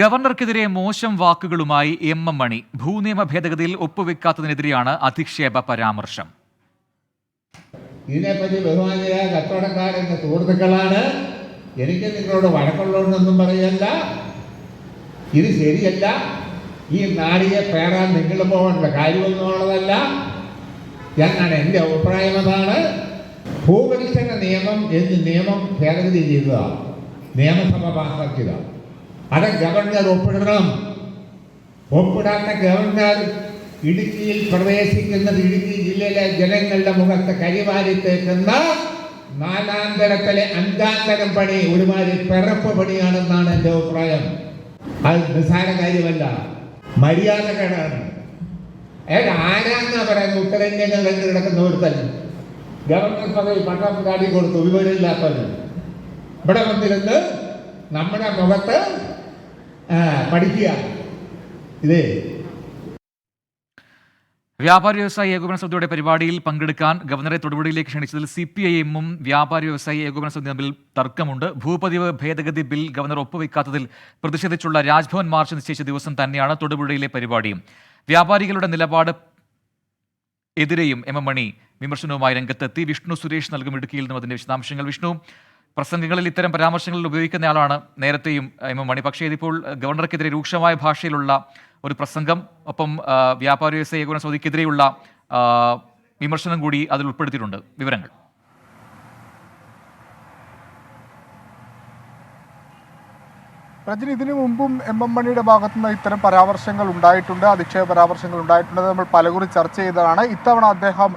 ഗവർണർക്കെതിരെ മോശം വാക്കുകളുമായി എം മണി. ഭൂനിയമ ഭേദഗതിയിൽ ഒപ്പുവെക്കാത്തതിനെതിരെയാണ് അധിക്ഷേപ പരാമർശം. ഇതിനെപ്പറ്റി ബഹുമാനിയായ കച്ചവടക്കാരെന്ന സുഹൃത്തുക്കളാണ്. എനിക്ക് നിങ്ങളോട് വഴക്കുള്ളതൊന്നും പറയല്ല. ഇത് ശരിയല്ല. ഈ നാടിയെ പേറാൻ നിങ്ങൾ പോകേണ്ട കാര്യമൊന്നുമുള്ളതല്ല എന്നാണ് എൻ്റെ അഭിപ്രായം. അതാണ് ഭൂപരിഷ്കരണ നിയമം ഭേദഗതി ചെയ്തതാണ്, നിയമസഭ പാസാക്കിയതാണ്. അത് ഗവർണർ ഒപ്പിടണം. ഒപ്പിടാത്ത ഗവർണർ ഇടുക്കിയിൽ പ്രവേശിക്കുന്നത് ഇടുക്കി ജില്ലയിലെ ജനങ്ങളുടെ മുഖത്ത് കരിവാരി തേക്കുന്ന നാലാന്തരത്തിലെ അഞ്ചാന്തരം പണി ഒരുമാതിരി പിറപ്പ് പണിയാണെന്നാണ് എൻ്റെ അഭിപ്രായം. അത് നിസ്സാര കാര്യമല്ല, മര്യാദകേടാണ്. ആരാന്നാ പറയുന്നത്? ഉത്തരേന്ത്യകളിൽ കിടക്കുന്ന ഒരുത്തൻ ഗവർണർ പദവി പട്ടം കാട്ടി കൊടുത്തു, വിവരമില്ലാത്തവന്. ഇവിടെ വന്നിരുന്ന് നമ്മുടെ മുഖത്ത് പഠിക്കുക. ഇതേ വ്യാപാരി വ്യവസായി ഏകോപന സമിതിയുടെ പരിപാടിയിൽ പങ്കെടുക്കാൻ ഗവർണറെ തൊടുപുഴയിലേക്ക് ക്ഷണിച്ചതിൽ CPIM-ഉം വ്യാപാരി വ്യവസായി ഏകോപന സമിതി തമ്മിൽ തർക്കമുണ്ട്. ഭൂപതിവ് ഭേദഗതി ബിൽ ഗവർണർ ഒപ്പുവെക്കാത്തതിൽ പ്രതിഷേധിച്ചുള്ള രാജ്ഭവൻ മാർച്ച് നിശ്ചയിച്ച ദിവസം തന്നെയാണ് തൊടുപുഴയിലെ പരിപാടിയും. വ്യാപാരികളുടെ നിലപാട് എതിരെയും എം മണി വിമർശനവുമായി രംഗത്തെത്തി. വിഷ്ണു സുരേഷ് നൽകും ഇടുക്കിയിൽ നിന്നും അതിന്റെ വിശദാംശങ്ങൾ. വിഷ്ണു, പ്രസംഗങ്ങളിൽ ഇത്തരം പരാമർശങ്ങളിൽ ഉപയോഗിക്കുന്നയാളാണ് നേരത്തെയും എം മണി. പക്ഷേ ഇതിപ്പോൾ ഗവർണർക്കെതിരെ രൂക്ഷമായ ഭാഷയിലുള്ള ഒരു പ്രസംഗം, ഒപ്പം വ്യാപാരി വ്യവസായ ഏകോപന സമിതിക്കെതിരെയുള്ള വിമർശനം കൂടി അതിൽ ഉൾപ്പെടുത്തിയിട്ടുണ്ട്. വിവരങ്ങൾ. രജനി, ഇതിനു മുമ്പും എം മണിയുടെ ഭാഗത്തു നിന്ന് ഇത്തരം പരാമർശങ്ങൾ ഉണ്ടായിട്ടുണ്ട്, അധിക്ഷേപ പരാമർശങ്ങൾ ഉണ്ടായിട്ടുണ്ട്. നമ്മൾ പലകുറി ചർച്ച ചെയ്തതാണ്. ഇത്തവണ അദ്ദേഹം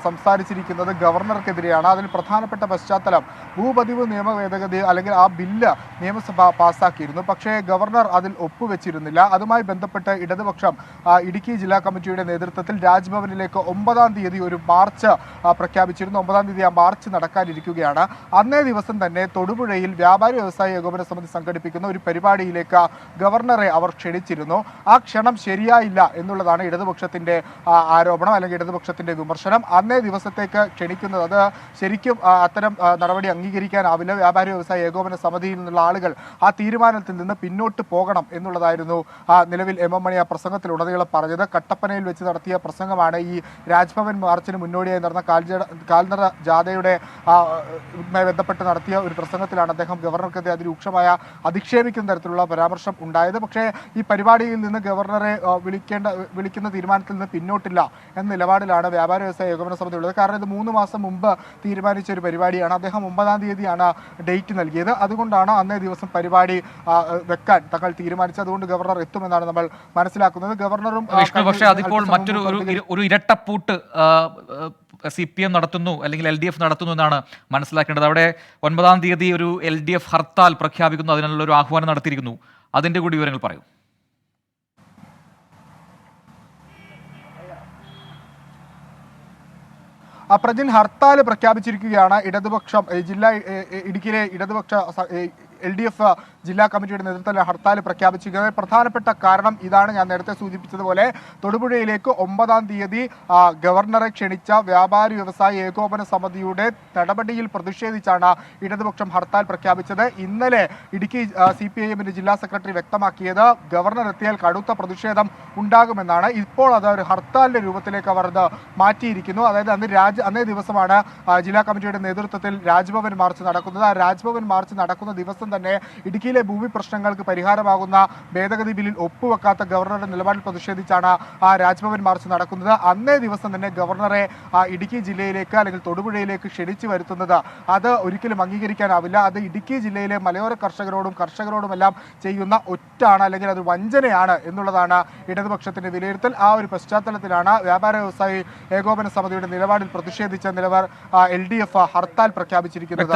സംസാരിച്ചിരിക്കുന്നത് ഗവർണർക്കെതിരെയാണ്. അതിൽ പ്രധാനപ്പെട്ട പശ്ചാത്തലം ഭൂപതിവ് നിയമ ഭേദഗതി അല്ലെങ്കിൽ ആ ബില്ല് നിയമസഭ പാസ്സാക്കിയിരുന്നു. പക്ഷേ ഗവർണർ അതിൽ ഒപ്പുവെച്ചിരുന്നില്ല. അതുമായി ബന്ധപ്പെട്ട് ഇടതുപക്ഷം ഇടുക്കി ജില്ലാ കമ്മിറ്റിയുടെ നേതൃത്വത്തിൽ രാജ്ഭവനിലേക്ക് 9-ാം തീയതി ഒരു മാർച്ച് പ്രഖ്യാപിച്ചിരുന്നു. 9-ാം തീയതി ആ മാർച്ച് നടക്കാനിരിക്കുകയാണ്. അന്നേ ദിവസം തന്നെ തൊടുപുഴയിൽ വ്യാപാരി വ്യവസായ ഏകോപന സമിതി സംഘടിപ്പിക്കുന്ന ഒരു പരിപാടിയിലേക്ക് ഗവർണറെ അവർ ക്ഷണിച്ചിരുന്നു. ആ ക്ഷണം ശരിയായില്ല എന്നുള്ളതാണ് ഇടതുപക്ഷത്തിന്റെ ആരോപണം അല്ലെങ്കിൽ ഇടതുപക്ഷത്തിന്റെ വിമർശനം. അന്നേ ദിവസത്തേക്ക് ക്ഷണിക്കുന്നത് അത് ശരിക്കും അത്തരം നടപടി അംഗീകരിക്കാനാവില്ല. വ്യാപാരി വ്യവസായ ഏകോപന സമിതിയിൽ നിന്നുള്ള ആളുകൾ ആ തീരുമാനത്തിൽ നിന്ന് പിന്നോട്ട് പോകണം എന്നുള്ളതായിരുന്നു നിലവിൽ എം മണി ആ പ്രസംഗത്തിൽ ഉടനീളം പറഞ്ഞത്. കട്ടപ്പനയിൽ വെച്ച് നടത്തിയ പ്രസംഗമാണ് ഈ രാജ്ഭവൻ മാർച്ചിന് മുന്നോടിയായി നടന്ന കാൽനട ജാഥയുടെ ബന്ധപ്പെട്ട് നടത്തിയ ഒരു പ്രസംഗത്തിലാണ് അദ്ദേഹം ഗവർണർക്കെതിരെ അതിരൂക്ഷമായ അധിക്ഷേപിക്കുന്ന തരത്തിലുള്ള പരാമർശം ഉണ്ടായത്. പക്ഷേ ഈ പരിപാടിയിൽ നിന്ന് ഗവർണറെ വിളിക്കുന്ന തീരുമാനത്തിൽ നിന്ന് പിന്നോട്ടില്ല എന്ന നിലപാടിലാണ് വ്യാപാരി വ്യവസായ ഏകോപന സമിതി ഉള്ളത്. കാരണം ഇത് 3 മാസം മുമ്പ് തീരുമാനിച്ച ഒരു പരിപാടിയാണ്. അദ്ദേഹം 9-ാം തീയതിയാണ് ഡേറ്റ് നൽകിയത്. അതുകൊണ്ടാണ് അന്നേ ദിവസം പരിപാടി വെക്കാൻ തങ്ങൾ തീരുമാനിച്ചത്. അതുകൊണ്ട് ഗവർണർ എത്തുമെന്നാണ് നമ്മൾ മനസ്സിലാക്കുന്നത്. ഗവർണറും പക്ഷേ അതിപ്പോൾ മറ്റൊരു ഇരട്ടപ്പൂട്ട് CPM നടത്തുന്നു അല്ലെങ്കിൽ LDF നടത്തുന്നു എന്നാണ് മനസ്സിലാക്കേണ്ടത്. അവിടെ 9-ാം തീയതി ഒരു LDF ഹർത്താൽ പ്രഖ്യാപിക്കുന്നു, അതിനുള്ള ഒരു ആഹ്വാനം നടത്തിയിരിക്കുന്നു. അതിന്റെ കൂടി വിവരങ്ങൾ പറയൂ. പ്രജിൻ, ഹർത്താൽ പ്രഖ്യാപിച്ചിരിക്കുകയാണ് ഇടതുപക്ഷം. ഇടുക്കിയിലെ ഇടതുപക്ഷ LDF ജില്ലാ കമ്മിറ്റിയുടെ നേതൃത്വത്തിൽ ഹർത്താൽ പ്രഖ്യാപിച്ചിരിക്കുന്നത്. പ്രധാനപ്പെട്ട കാരണം ഇതാണ്, ഞാൻ നേരത്തെ സൂചിപ്പിച്ചതുപോലെ തൊടുപുഴയിലേക്ക് 9-ാം തീയതി ഗവർണറെ ക്ഷണിച്ച വ്യാപാരി വ്യവസായ ഏകോപന സമിതിയുടെ നടപടിയിൽ പ്രതിഷേധിച്ചാണ് ഇടതുപക്ഷം ഹർത്താൽ പ്രഖ്യാപിച്ചത്. ഇന്നലെ ഇടുക്കി CPIM-ന്റെ ജില്ലാ സെക്രട്ടറി വ്യക്തമാക്കിയത് ഗവർണർ എത്തിയാൽ കടുത്ത പ്രതിഷേധം ഉണ്ടാകുമെന്നാണ്. ഇപ്പോൾ അത് ഒരു ഹർത്താലിന്റെ രൂപത്തിലേക്ക് അവർ അത് മാറ്റിയിരിക്കുന്നു. അതായത് അന്നേ ദിവസമാണ് ജില്ലാ കമ്മിറ്റിയുടെ നേതൃത്വത്തിൽ രാജ്ഭവൻ മാർച്ച് നടക്കുന്നത്. ആ രാജ്ഭവൻ മാർച്ച് നടക്കുന്ന ദിവസം തന്നെ ഇടുക്കിയിലെ ഭൂമി പ്രശ്നങ്ങൾക്ക് പരിഹാരമാകുന്ന ഭേദഗതി ബില്ലിൽ ഒപ്പുവെക്കാത്ത ഗവർണറുടെ നിലപാടിൽ പ്രതിഷേധിച്ചാണ് ആ രാജ്ഭവൻ മാർച്ച് നടക്കുന്നത്. അന്നേ ദിവസം തന്നെ ഗവർണറെ ഇടുക്കി ജില്ലയിലേക്ക് അല്ലെങ്കിൽ തൊടുപുഴയിലേക്ക് ക്ഷണിച്ചു വരുത്തുന്നത് അത് ഒരിക്കലും അംഗീകരിക്കാനാവില്ല. അത് ഇടുക്കി ജില്ലയിലെ മലയോര കർഷകരോടുമെല്ലാം ചെയ്യുന്ന ഒറ്റാണ് അല്ലെങ്കിൽ അത് വഞ്ചനയാണ് എന്നുള്ളതാണ് ഇടതുപക്ഷത്തിന്റെ വിലയിരുത്തൽ. ആ ഒരു പശ്ചാത്തലത്തിലാണ് വ്യാപാര വ്യവസായി ഏകോപന സമിതിയുടെ നിലപാടിൽ പ്രതിഷേധിച്ച LDF ഹർത്താൽ പ്രഖ്യാപിച്ചിരിക്കുന്നത്.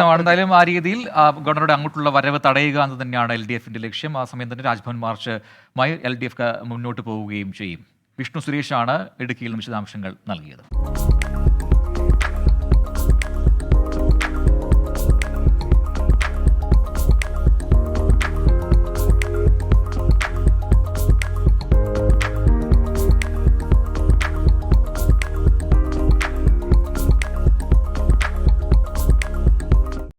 ആ രീതിയിൽ ഗവർണറുടെ അങ്ങോട്ടുള്ള വരവ് തടയുക എന്ന് തന്നെയാണ് LDF-ന്റെ ലക്ഷ്യം. ആ സമയം തന്നെ രാജ്ഭവൻ മാർച്ചുമായി LDF മുന്നോട്ട് പോവുകയും ചെയ്യും. വിഷ്ണു സുരേഷാണ് ഇടുക്കിയിൽ വിശദാംശങ്ങൾ നൽകിയത്.